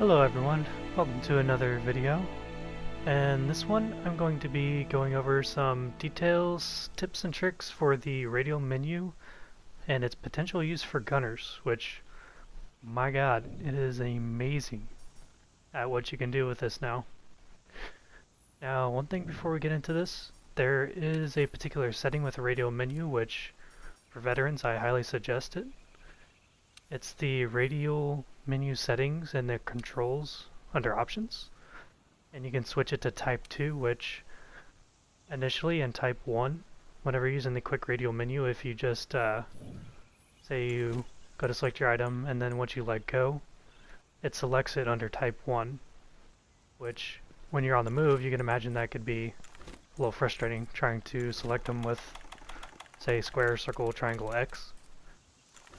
Hello everyone, welcome to another video. And this one I'm going to be going over some details, tips and tricks for the radial menu and its potential use for gunners, which, my god, it is amazing at what you can do with this now. Now, one thing before we get into this, there is a particular setting with the radial menu which, for veterans, I highly suggest it. It's the radial menu settings and the controls under options, and you can switch it to type 2, which initially in type 1, whenever you're using the quick radial menu, if you just say you go to select your item and then once you let go, it selects it under type 1, which when you're on the move you can imagine that could be a little frustrating trying to select them with, say, square, circle, triangle, X.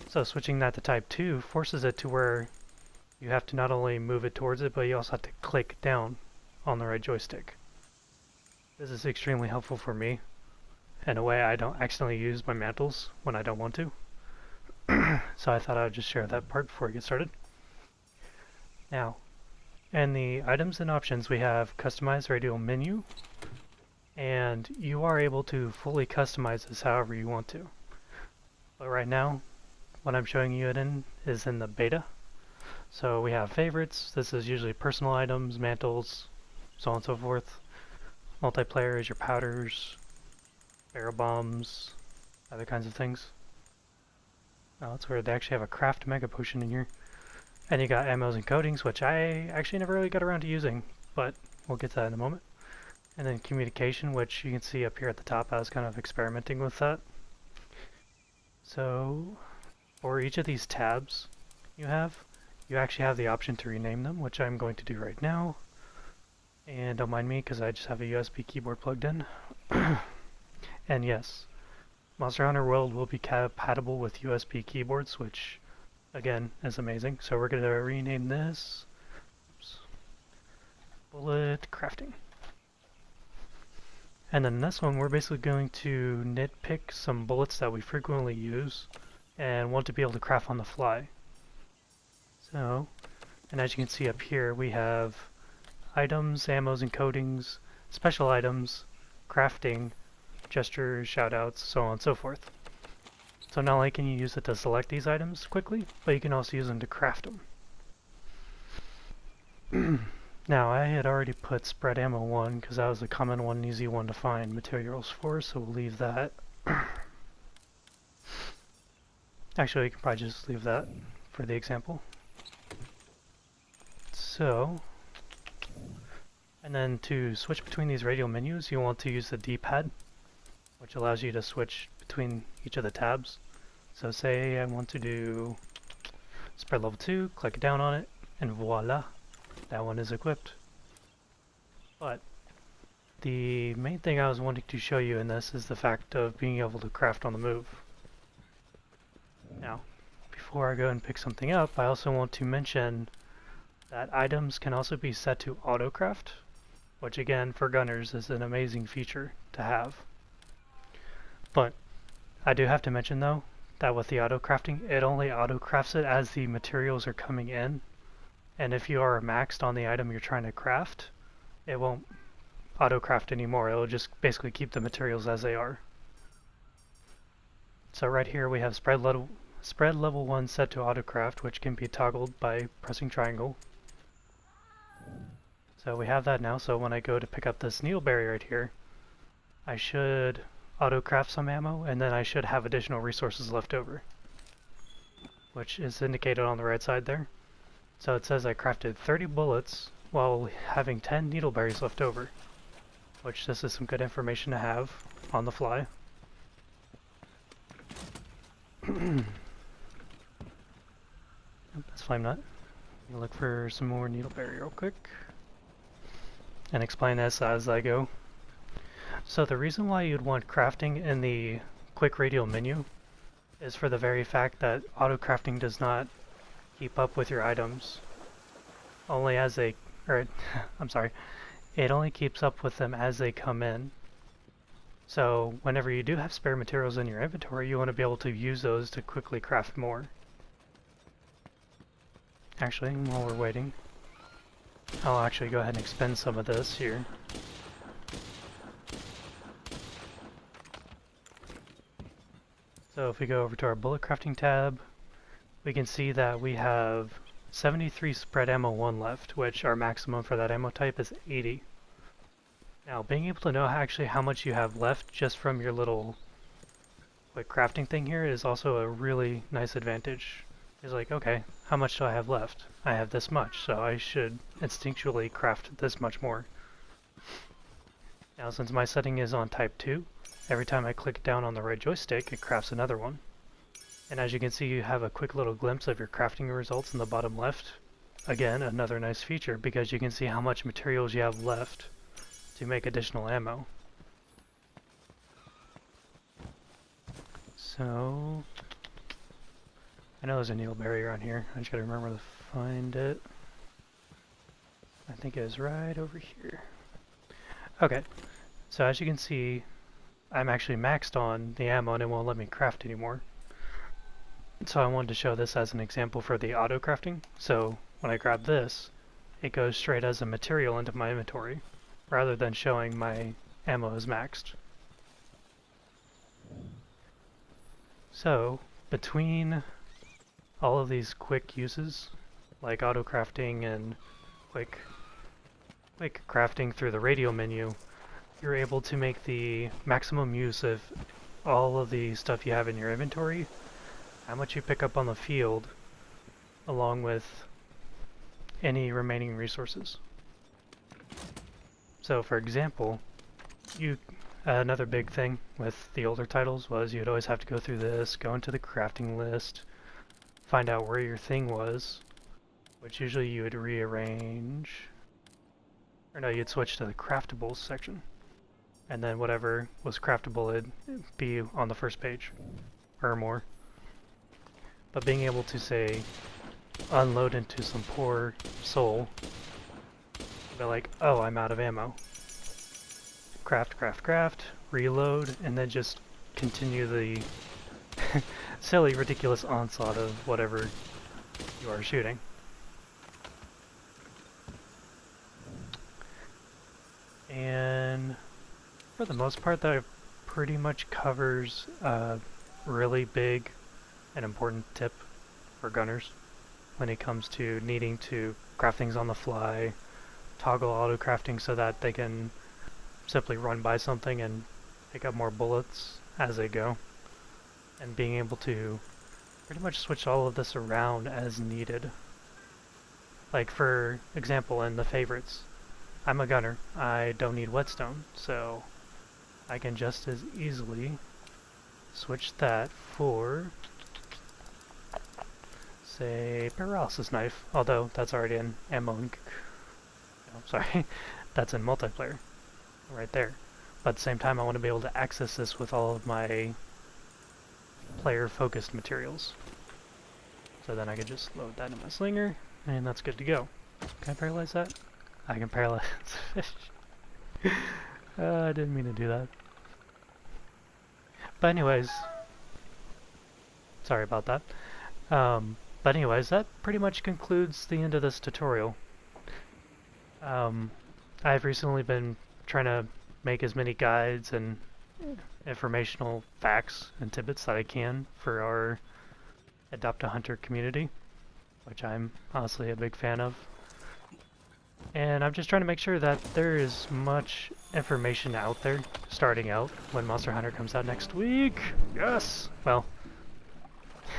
So switching that to type 2 forces it to where you have to not only move it towards it, but you also have to click down on the right joystick. This is extremely helpful for me. In a way, I don't accidentally use my mantles when I don't want to. So I thought I would just share that part before we get started. Now, in the items and options we have Customize Radial Menu, and you are able to fully customize this however you want to. But right now, what I'm showing you it in is in the beta. So we have favorites. This is usually personal items, mantles, so on and so forth. Multiplayer is your powders, barrel bombs, other kinds of things. Oh, that's where they actually have a craft mega potion in here. And you got ammos and coatings, which I actually never really got around to using, but we'll get to that in a moment. And then communication, which you can see up here at the top. I was kind of experimenting with that. So for each of these tabs you actually have the option to rename them, which I'm going to do right now. And don't mind me because I just have a USB keyboard plugged in. And yes, Monster Hunter World will be compatible with USB keyboards, which again is amazing. So we're going to rename this Bullet Crafting. And then this one we're basically going to nitpick some bullets that we frequently use and want to be able to craft on the fly. So, and as you can see up here, we have items, ammos and coatings, special items, crafting, gestures, shoutouts, so on and so forth. So not only can you use it to select these items quickly, but you can also use them to craft them. Now, I had already put spread ammo 1 because that was a common one, easy one to find materials for, so we'll leave that. Actually, we can probably just leave that for the example. So, and then to switch between these radial menus, you want to use the D-pad, which allows you to switch between each of the tabs. So say I want to do spread level 2, click down on it, and voila, that one is equipped. But the main thing I was wanting to show you in this is the fact of being able to craft on the move. Now, before I go and pick something up, I also want to mention that items can also be set to auto-craft, which again, for gunners, is an amazing feature to have. But I do have to mention though, that with the auto-crafting, it only auto-crafts it as the materials are coming in. And if you are maxed on the item you're trying to craft, it won't auto-craft anymore. It'll just basically keep the materials as they are. So right here we have spread level 1 set to auto-craft, which can be toggled by pressing triangle. So we have that now, so when I go to pick up this needleberry right here, I should auto-craft some ammo, and then I should have additional resources left over, which is indicated on the right side there. So it says I crafted 30 bullets while having 10 needleberries left over, which this is some good information to have on the fly. That's flame nut. I'll look for some more needleberry real quick and explain this as I go. So the reason why you'd want crafting in the quick radial menu is for the very fact that auto crafting does not keep up with your items. Only as they, I'm sorry, it only keeps up with them as they come in. So whenever you do have spare materials in your inventory, you want to be able to use those to quickly craft more. Actually, while we're waiting, I'll actually go ahead and expend some of this here. So if we go over to our bullet crafting tab, we can see that we have 73 spread ammo 1 left, which our maximum for that ammo type is 80. Now, being able to know actually how much you have left just from your little quick crafting thing here is also a really nice advantage. It's like, okay, how much do I have left? I have this much, so I should instinctually craft this much more. Now, since my setting is on type 2, every time I click down on the right joystick, it crafts another one. And as you can see, you have a quick little glimpse of your crafting results in the bottom left. Again, another nice feature because you can see how much materials you have left to make additional ammo. So, I know there's a needleberry around here. I just gotta remember to find it. I think it is right over here. Okay, so as you can see, I'm actually maxed on the ammo and it won't let me craft anymore. So I wanted to show this as an example for the auto crafting. So when I grab this, it goes straight as a material into my inventory, rather than showing my ammo is maxed. So between all of these quick uses, like auto crafting and quick crafting through the radial menu, you're able to make the maximum use of all of the stuff you have in your inventory, how much you pick up on the field, along with any remaining resources. So for example, another big thing with the older titles was you'd always have to go through this, go into the crafting list, find out where your thing was, which usually you would rearrange, or no, you'd switch to the craftables section, and then whatever was craftable would be on the first page, or more. But being able to, say, unload into some poor soul, be like, oh, I'm out of ammo. Craft, reload, and then just continue the silly, ridiculous onslaught of whatever you are shooting. And for the most part, that pretty much covers a really big and important tip for gunners when it comes to needing to craft things on the fly, toggle auto crafting so that they can simply run by something and pick up more bullets as they go, and being able to pretty much switch all of this around as needed. Like for example, in the favorites, I'm a gunner, I don't need whetstone, so I can just as easily switch that for, say, paralysis knife, although that's already in ammo, no, sorry, that's in multiplayer, right there. But at the same time, I want to be able to access this with all of my player-focused materials. So then I can just load that in my slinger, and that's good to go. Can I paralyze that? I can paralyze fish. I didn't mean to do that. But anyways, sorry about that. But anyways, that pretty much concludes the end of this tutorial. I've recently been trying to make as many guides and informational facts and tidbits that I can for our Adopt a Hunter community, which I'm honestly a big fan of. And I'm just trying to make sure that there is much information out there starting out when Monster Hunter comes out next week. Yes! Well,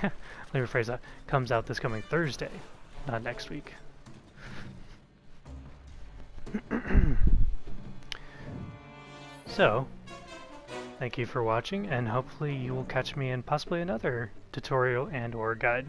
let me rephrase that. Comes out this coming Thursday, not next week. So, thank you for watching, and hopefully you will catch me in possibly another tutorial and or guide.